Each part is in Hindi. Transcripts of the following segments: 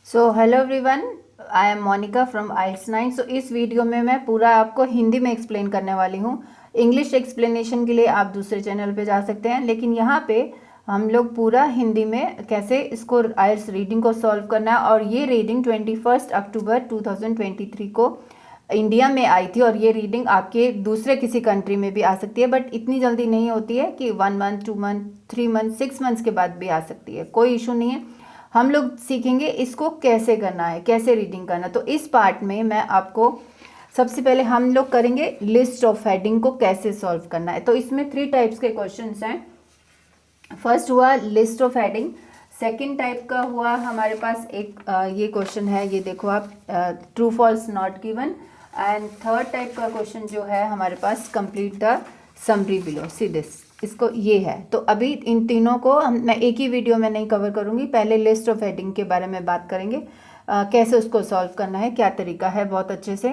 So hello everyone, I am Monika from IELTS 9। So इस वीडियो में मैं पूरा आपको हिंदी में एक्सप्लेन करने वाली हूँ। इंग्लिश एक्सप्लेनेशन के लिए आप दूसरे चैनल पे जा सकते हैं, लेकिन यहाँ पे हम लोग पूरा हिंदी में कैसे इसको आइल्स रीडिंग को सॉल्व करना है। और ये रीडिंग 21 अक्टूबर 2023 को इंडिया में आई थी, और ये रीडिंग आपके दूसरे किसी कंट्री में भी आ सकती है, बट इतनी जल्दी नहीं होती है कि 1 मंथ 2 मंथ 3 मंथ 6 मंथ्स के बाद भी आ सकती है। कोई इशू नहीं है। हम लोग सीखेंगे इसको कैसे करना है, कैसे रीडिंग करना। तो इस पार्ट में मैं आपको सबसे पहले हम लोग करेंगे लिस्ट ऑफ हेडिंग को कैसे सॉल्व करना है। तो इसमें 3 टाइप्स के क्वेश्चंस हैं। फर्स्ट हुआ list of heading, second type का हुआ हमारे पास एक ये क्वेश्चन है, ये देखो आप, true false not given. And third type का क्वेश्चन जो है हमारे पास, complete the summary below, see this, इसको ये है। तो अभी इन तीनों को मैं एक ही वीडियो में नहीं कवर करूँगी। पहले लिस्ट ऑफ हेडिंग के बारे में बात करेंगे, कैसे उसको सॉल्व करना है, क्या तरीका है, बहुत अच्छे से।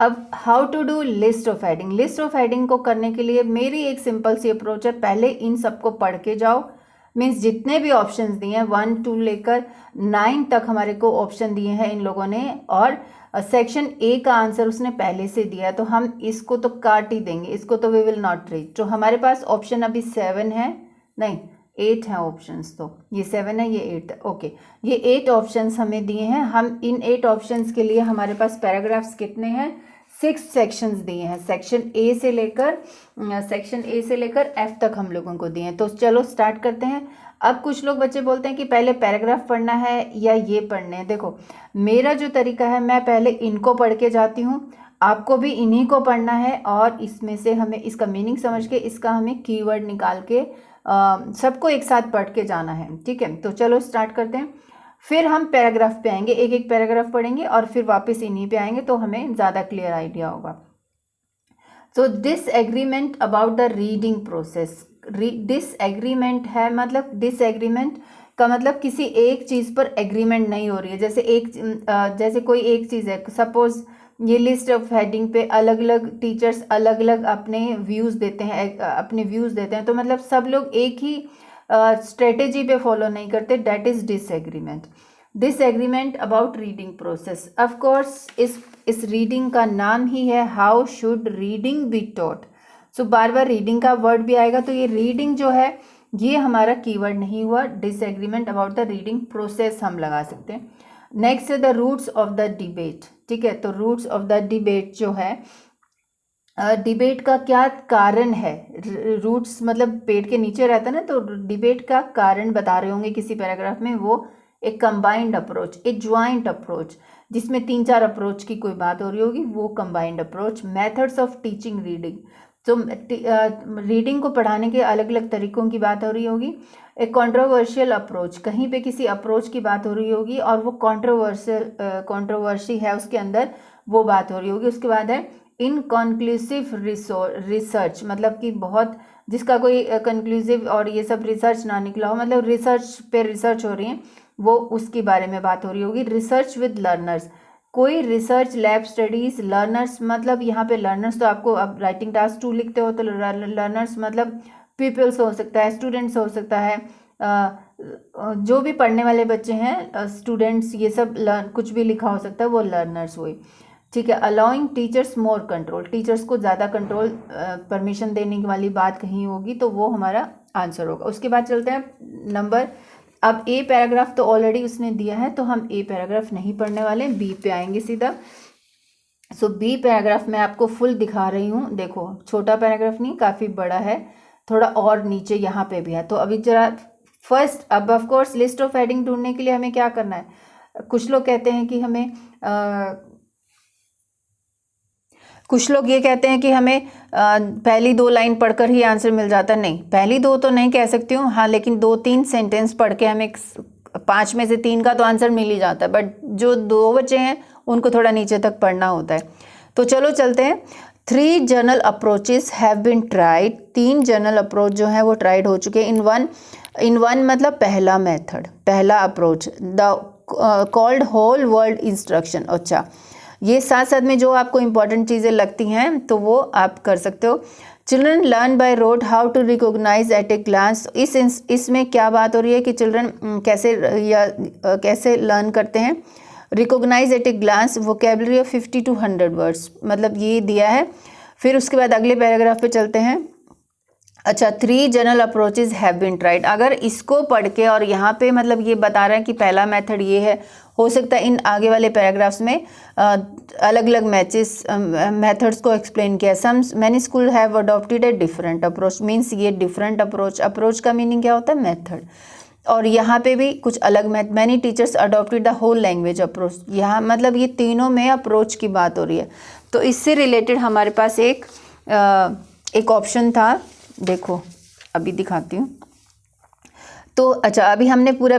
अब how to do list of heading. List of heading को करने के लिए मेरी एक सिंपल सी अप्रोच है, पहले इन सबको पढ़ के जाओ। मीन्स जितने भी ऑप्शंस दिए हैं 1 2 लेकर 9 तक हमारे को ऑप्शन दिए हैं इन लोगों ने, और सेक्शन ए का आंसर उसने पहले से दिया है, तो हम इसको तो काट ही देंगे, इसको तो वी विल नॉट रीड। तो हमारे पास ऑप्शन अभी 7 है, नहीं 8 हैं ऑप्शंस। तो ये 7 है, ये 8 है, ओके। ये 8 ऑप्शंस हमें दिए हैं। हम इन 8 ऑप्शंस के लिए हमारे पास पैराग्राफ्स कितने हैं, 6 सेक्शंस दिए हैं। सेक्शन ए से लेकर एफ तक हम लोगों को दिए हैं। तो चलो स्टार्ट करते हैं। अब कुछ लोग बच्चे बोलते हैं कि पहले पैराग्राफ पढ़ना है या ये पढ़ने हैं। देखो मेरा जो तरीका है, मैं पहले इनको पढ़ के जाती हूँ, आपको भी इन्हीं को पढ़ना है, और इसमें से हमें इसका मीनिंग समझ के इसका हमें कीवर्ड निकाल के सबको एक साथ पढ़ के जाना है, ठीक है। तो चलो स्टार्ट करते हैं। फिर हम पैराग्राफ पे आएंगे, एक एक पैराग्राफ पढ़ेंगे और फिर वापस इन्हीं पे आएंगे, तो हमें ज़्यादा क्लियर आइडिया होगा। तो disagreement about the reading process. Disagreement है, मतलब डिसएग्रीमेंट का मतलब किसी एक चीज़ पर एग्रीमेंट नहीं हो रही है। जैसे कोई एक चीज़ है, सपोज ये लिस्ट ऑफ हेडिंग पे अलग अलग टीचर्स अलग अलग अपने व्यूज़ देते हैं, तो मतलब सब लोग एक ही स्ट्रेटेजी पे फॉलो नहीं करते, that is disagreement. Disagreement about reading process. Of course इस रीडिंग का नाम ही है how should reading be taught. So बार बार रीडिंग का वर्ड भी आएगा, तो ये रीडिंग जो है ये हमारा कीवर्ड नहीं हुआ। Disagreement about the reading process हम लगा सकते हैं। नेक्स्ट है the roots of the debate, ठीक है। तो रूट्स ऑफ द डिबेट जो है, डिबेट का क्या कारण है, रूट्स मतलब पेट के नीचे रहता है ना, तो डिबेट का कारण बता रहे होंगे किसी पैराग्राफ में। वो एक कंबाइंड अप्रोच, एक ज्वाइंट अप्रोच, जिसमें 3-4 अप्रोच की कोई बात हो रही होगी, वो combined approach. Methods of teaching reading, तो रीडिंग को पढ़ाने के अलग अलग तरीकों की बात हो रही होगी। एक कंट्रोवर्शियल अप्रोच, कहीं पे किसी अप्रोच की बात हो रही होगी और वो कंट्रोवर्सी है उसके अंदर, वो बात हो रही होगी। उसके बाद है इनकॉन्क्लूसिव रिसर्च, मतलब कि बहुत जिसका कोई कंक्लूसिव और ये सब रिसर्च ना निकला हो, मतलब रिसर्च पे रिसर्च हो रही है, वो उसके बारे में बात हो रही होगी। रिसर्च विद लर्नर्स, कोई रिसर्च लैब स्टडीज। लर्नर्स मतलब यहाँ पे लर्नर्स, तो आपको अब राइटिंग टास्क 2 लिखते हो तो लर्नर्स मतलब पीपल्स हो सकता है, स्टूडेंट्स हो सकता है, जो भी पढ़ने वाले बच्चे हैं, स्टूडेंट्स, ये सब कुछ भी लिखा हो सकता है, वो लर्नर्स हुए, ठीक है। Allowing teachers more control, teachers को ज़्यादा कंट्रोल परमिशन देने वाली बात कहीं होगी, तो वो हमारा आंसर होगा। उसके बाद चलते हैं नंबर। अब ए पैराग्राफ तो ऑलरेडी उसने दिया है, तो हम ए पैराग्राफ नहीं पढ़ने वाले, बी पे आएंगे सीधा। सो बी पैराग्राफ मैं आपको फुल दिखा रही हूँ। देखो छोटा पैराग्राफ नहीं, काफ़ी बड़ा है, थोड़ा और नीचे यहाँ पे भी है। तो अभी जरा फर्स्ट, अब of course list of heading ढूंढने के लिए हमें क्या करना है। कुछ लोग कहते हैं कि हमें कुछ लोग ये कहते हैं कि हमें पहली 2 लाइन पढ़कर ही आंसर मिल जाता है। नहीं, पहली 2 तो नहीं कह सकती हूँ, हाँ, लेकिन 2-3 सेंटेंस पढ़ के हमें 5 में से 3 का तो आंसर मिल ही जाता है, बट जो 2 बचे हैं उनको थोड़ा नीचे तक पढ़ना होता है। तो चलो चलते हैं। 3 general approaches have been tried, 3 general approach जो है वो ट्राइड हो चुके हैं। इन वन मतलब पहला मेथड, पहला approach, the called whole world instruction. अच्छा, ये साथ साथ में जो आपको इम्पॉर्टेंट चीज़ें लगती हैं तो वो आप कर सकते हो। Children learn by rote how to recognise at a glance. इसमें क्या बात हो रही है कि चिल्ड्रन कैसे लर्न करते हैं। Recognise at a glance vocabulary of 50 to 100 words, मतलब ये दिया है। फिर उसके बाद अगले पैराग्राफ पे चलते हैं। अच्छा, 3 general approaches have been tried. अगर इसको पढ़ के और यहाँ पे मतलब ये बता रहे हैं कि पहला मेथड ये है, हो सकता है इन आगे वाले पैराग्राफ्स में अलग अलग मेथड्स को एक्सप्लेन किया। Some many school have adopted a different approach, means ये डिफरेंट अप्रोच का मीनिंग क्या होता है, मेथड। और यहाँ पे भी कुछ अलग many teachers adopted the whole language approach. यहाँ मतलब ये तीनों में अप्रोच की बात हो रही है। तो इससे रिलेटेड हमारे पास एक ऑप्शन था, देखो अभी दिखाती हूँ। तो अच्छा, अभी हमने पूरा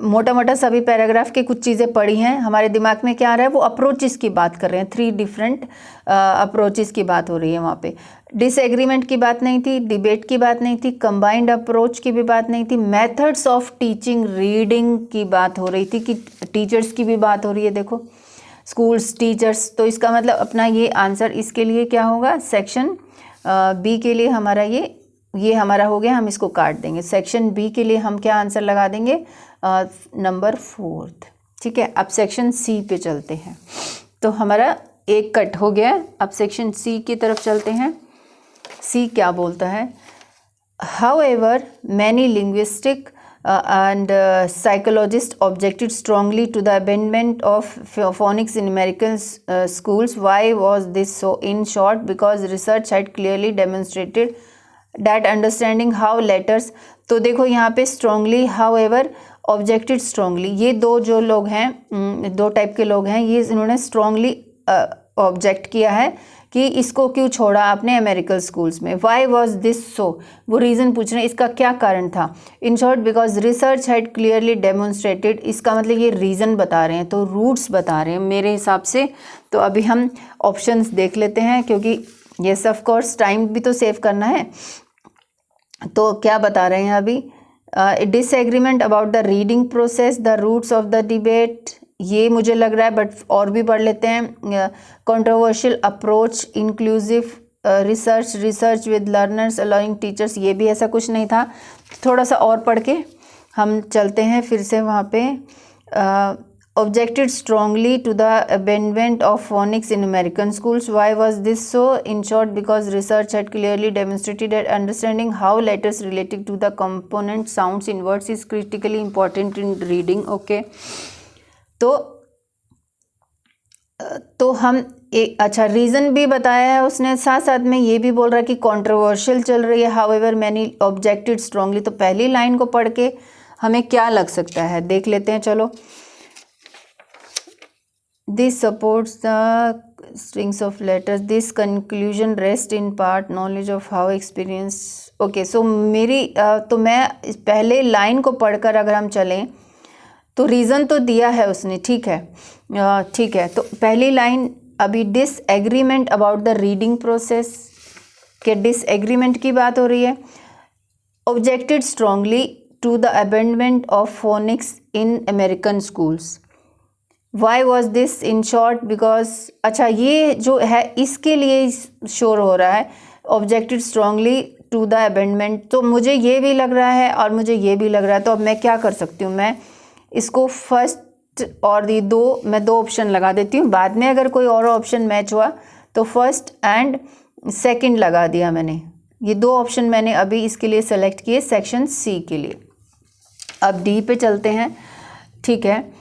मोटा मोटा सभी पैराग्राफ के कुछ चीज़ें पढ़ी हैं। हमारे दिमाग में क्या आ रहा है, वो अप्रोचेस की बात कर रहे हैं। 3 डिफरेंट अप्रोचेस की बात हो रही है वहाँ पे। डिसएग्रीमेंट की बात नहीं थी, डिबेट की बात नहीं थी, कंबाइंड अप्रोच की भी बात नहीं थी, मेथड्स ऑफ टीचिंग रीडिंग की बात हो रही थी, कि टीचर्स की भी बात हो रही है। देखो स्कूल्स, टीचर्स, तो इसका मतलब अपना ये आंसर इसके लिए क्या होगा, सेक्शन बी के लिए हमारा ये हमारा हो गया, हम इसको काट देंगे। सेक्शन बी के लिए हम क्या आंसर लगा देंगे, नंबर 4। ठीक है, अब सेक्शन सी पे चलते हैं। तो हमारा एक कट हो गया, अब सेक्शन सी की तरफ चलते हैं। सी क्या बोलता है, however many linguistic and psychologists objected strongly to the abandonment of phonics in American schools. Why was this so? In short, because research had clearly demonstrated that understanding how letters, तो देखो यहाँ पे strongly, however, objected strongly, ये दो जो लोग हैं, 2 टाइप के लोग हैं, ये इन्होंने strongly ऑब्जेक्ट किया है कि इसको क्यों छोड़ा आपने अमेरिकन स्कूल्स में। वाई वॉज दिस सो, वो रीज़न पूछ रहे हैं, इसका क्या कारण था। इन short, because research had clearly demonstrated, इसका मतलब ये रीज़न बता रहे हैं, तो रूट्स बता रहे हैं मेरे हिसाब से। तो अभी हम ऑप्शंस देख लेते हैं, क्योंकि येस ऑफ कोर्स टाइम भी तो सेव करना है। तो क्या बता रहे हैं अभी, disagreement about the reading process, the roots of the debate, ये मुझे लग रहा है, बट और भी पढ़ लेते हैं। Controversial approach, inclusive research with learners allowing teachers, ये भी ऐसा कुछ नहीं था। थोड़ा सा और पढ़ के हम चलते हैं फिर से वहाँ पे। Objected strongly to the abandonment of phonics in American schools. Why was this so? In short, because research had clearly demonstrated that understanding how letters related to the component sounds in words is critically important in reading. Okay, तो हम एक अच्छा रीज़न भी बताया है उसने, साथ साथ में ये भी बोल रहा है कि कंट्रोवर्शियल चल रही है। हाउएवर मैनी ऑब्जेक्टेड स्ट्रांगली, तो पहली लाइन को पढ़ के हमें क्या लग सकता है देख लेते हैं। चलो, this supports the strings of letters, this conclusion rest in part knowledge of how experience. Okay, so तो मैं पहले लाइन को पढ़कर अगर हम चलें तो रीज़न तो दिया है उसने, ठीक है। तो पहली लाइन अभी disagreement about the reading process के डिसएग्रीमेंट की बात हो रही है। Objected strongly to the abandonment of phonics in American schools. Why was this? In short, because, अच्छा ये जो है इसके लिए श्योर हो रहा है objected strongly to the abandonment, तो मुझे ये भी लग रहा है और मुझे ये भी लग रहा है। तो अब मैं क्या कर सकती हूँ, मैं इसको फर्स्ट और ये मैं दो ऑप्शन लगा देती हूँ। बाद में अगर कोई और ऑप्शन मैच हुआ तो फर्स्ट एंड सेकंड लगा दिया मैंने। ये 2 ऑप्शन मैंने अभी इसके लिए सेलेक्ट किए सेक्शन सी के लिए। अब डी पे चलते हैं, ठीक है।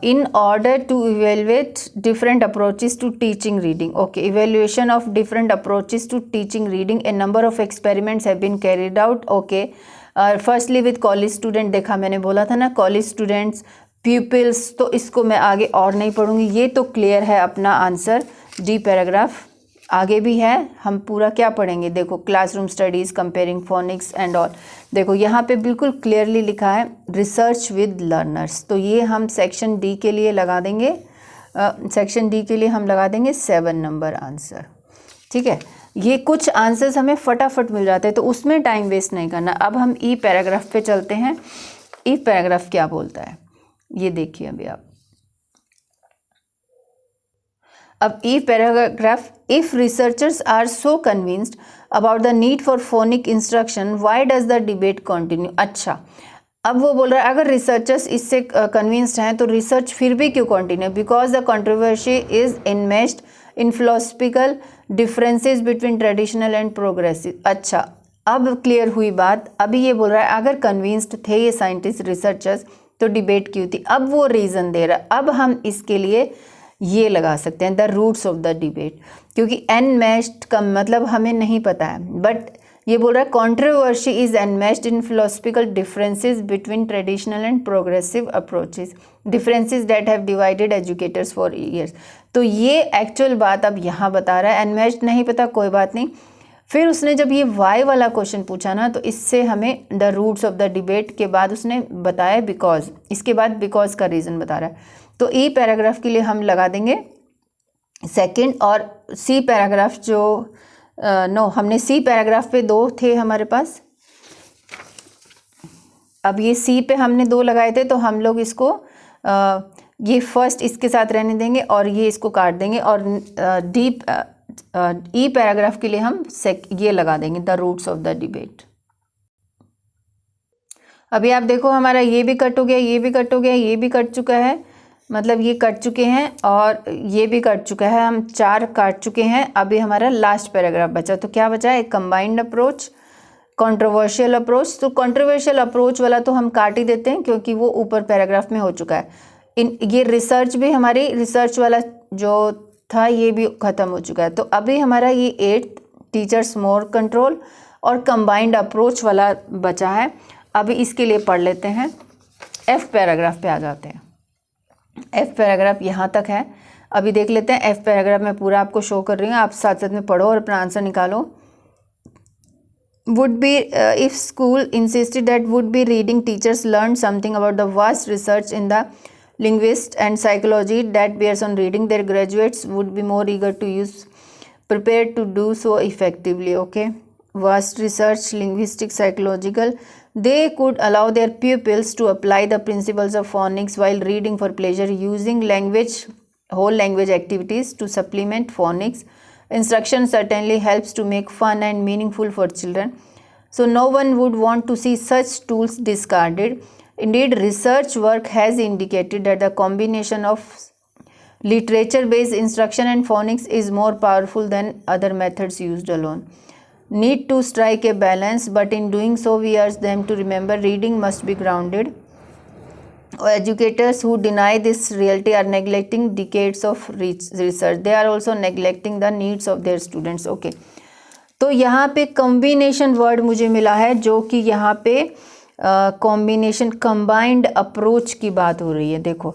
In order to evaluate different approaches to teaching reading. Okay, evaluation of different approaches to teaching reading, a number of experiments have been carried out. Okay, firstly with college student, देखा मैंने बोला था ना कॉलेज स्टूडेंट्स, प्यूपिल्स, तो इसको मैं आगे और नहीं पढ़ूंगी। ये तो क्लियर है अपना आंसर, डी पैराग्राफ। आगे भी है, हम पूरा क्या पढ़ेंगे, देखो classroom studies comparing phoenix and all. देखो यहाँ पे बिल्कुल क्लियरली लिखा है रिसर्च विद लर्नर्स, तो ये हम सेक्शन डी के लिए लगा देंगे। सेक्शन डी के लिए हम लगा देंगे 7 नंबर आंसर, ठीक है। ये कुछ आंसर्स हमें फटाफट मिल जाते हैं, तो उसमें टाइम वेस्ट नहीं करना। अब हम ई पैराग्राफ पे चलते हैं। ई पैराग्राफ क्या बोलता है ये देखिए अभी आप। अब E paragraph, if researchers are so convinced about the need for phonic instruction, why does the debate continue. अच्छा, अब वो बोल रहा है अगर रिसर्चर्स इससे कन्विंस्ड हैं तो रिसर्च फिर भी क्यों continue, because the controversy is enmeshed in philosophical differences between traditional and progressive. अच्छा, अब क्लियर हुई बात। अभी ये बोल रहा है अगर कन्विंस्ड थे ये साइंटिस्ट रिसर्चर्स तो डिबेट क्यों थी। अब वो रीज़न दे रहा है। अब हम इसके लिए ये लगा सकते हैं the roots of the debate, क्योंकि एनमेस्ड का मतलब हमें नहीं पता है, बट ये बोल रहा है controversy is enmeshed in philosophical differences between traditional and progressive approaches, differences that have divided educators for years. तो ये एक्चुअल बात अब यहाँ बता रहा है। एनमेस्ड नहीं पता, कोई बात नहीं। फिर उसने जब ये वाई वाला क्वेश्चन पूछा ना, तो इससे हमें the roots of the debate के बाद उसने बताया बिकॉज, इसके बाद बिकॉज का रीज़न बता रहा है। तो ई पैराग्राफ के लिए हम लगा देंगे सेकंड, और सी पैराग्राफ जो नो हमने सी पैराग्राफ पे 2 थे हमारे पास, अब ये सी पे हमने 2 लगाए थे, तो हम लोग इसको ये फर्स्ट इसके साथ रहने देंगे और ये इसको काट देंगे, और डी ई पैराग्राफ के लिए हम ये लगा देंगे the roots of the debate. अभी आप देखो हमारा ये भी कट हो गया, ये भी कट हो गया, ये भी कट चुका है, मतलब ये कट चुके हैं और ये भी कट चुका है। हम 4 काट चुके हैं। अभी हमारा लास्ट पैराग्राफ बचा, तो क्या बचा है, कंबाइंड अप्रोच, कंट्रोवर्शियल अप्रोच। तो कंट्रोवर्शियल अप्रोच वाला तो हम काट ही देते हैं क्योंकि वो ऊपर पैराग्राफ में हो चुका है। ये रिसर्च भी हमारी रिसर्च वाला जो था ये भी ख़त्म हो चुका है। तो अभी हमारा ये 8 टीचर्स मोर कंट्रोल और कंबाइंड अप्रोच वाला बचा है। अभी इसके लिए पढ़ लेते हैं। एफ पैराग्राफ पे आ जाते हैं। एफ पैराग्राफ यहाँ तक है। अभी देख लेते हैं। एफ पैराग्राफ मैं पूरा आपको शो कर रही हूँ, आप साथ साथ में पढ़ो और अपना आंसर निकालो। would be if school insisted that would be reading teachers learn something about the vast research in the linguist and psychology that bears on reading, their graduates would be more eager to use, prepared to do so effectively. Okay, vast research, linguistic, psychological, they could allow their pupils to apply the principles of phonics while reading for pleasure, using language, whole language activities to supplement phonics. Instruction certainly helps to make fun and meaningful for children, so no one would want to see such tools discarded. Indeed, research work has indicated that the combination of literature-based instruction and phonics is more powerful than other methods used alone. Need to strike a balance, but in doing so we urge them to remember reading must be grounded. Educators who deny this reality are neglecting decades of research. They are also neglecting the needs of their students. Okay, तो यहाँ पे कॉम्बिनेशन वर्ड मुझे मिला है, जो कि यहाँ पे कॉम्बिनेशन कंबाइंड अप्रोच की बात हो रही है। देखो,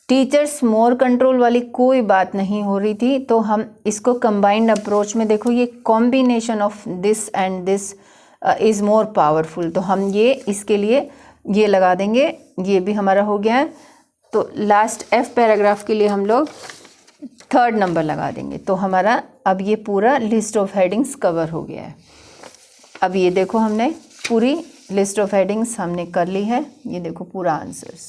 टीचर्स मोर कंट्रोल वाली कोई बात नहीं हो रही थी, तो हम इसको कंबाइंड अप्रोच में देखो, ये combination of this and this is more powerful, तो हम ये इसके लिए ये लगा देंगे। ये भी हमारा हो गया है। तो लास्ट एफ पैराग्राफ के लिए हम लोग 3rd नंबर लगा देंगे। तो हमारा अब ये पूरा लिस्ट ऑफ हेडिंग्स कवर हो गया है। अब ये देखो, हमने पूरी लिस्ट ऑफ हेडिंग्स हमने कर ली है। ये देखो पूरा आंसर्स,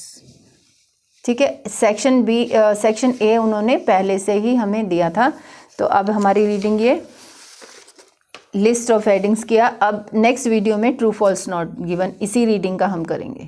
ठीक है। सेक्शन बी, सेक्शन ए उन्होंने पहले से ही हमें दिया था। तो अब हमारी रीडिंग ये लिस्ट ऑफ हेडिंग्स किया। अब नेक्स्ट वीडियो में ट्रू फॉल्स नॉट गिवन, इसी रीडिंग का हम करेंगे।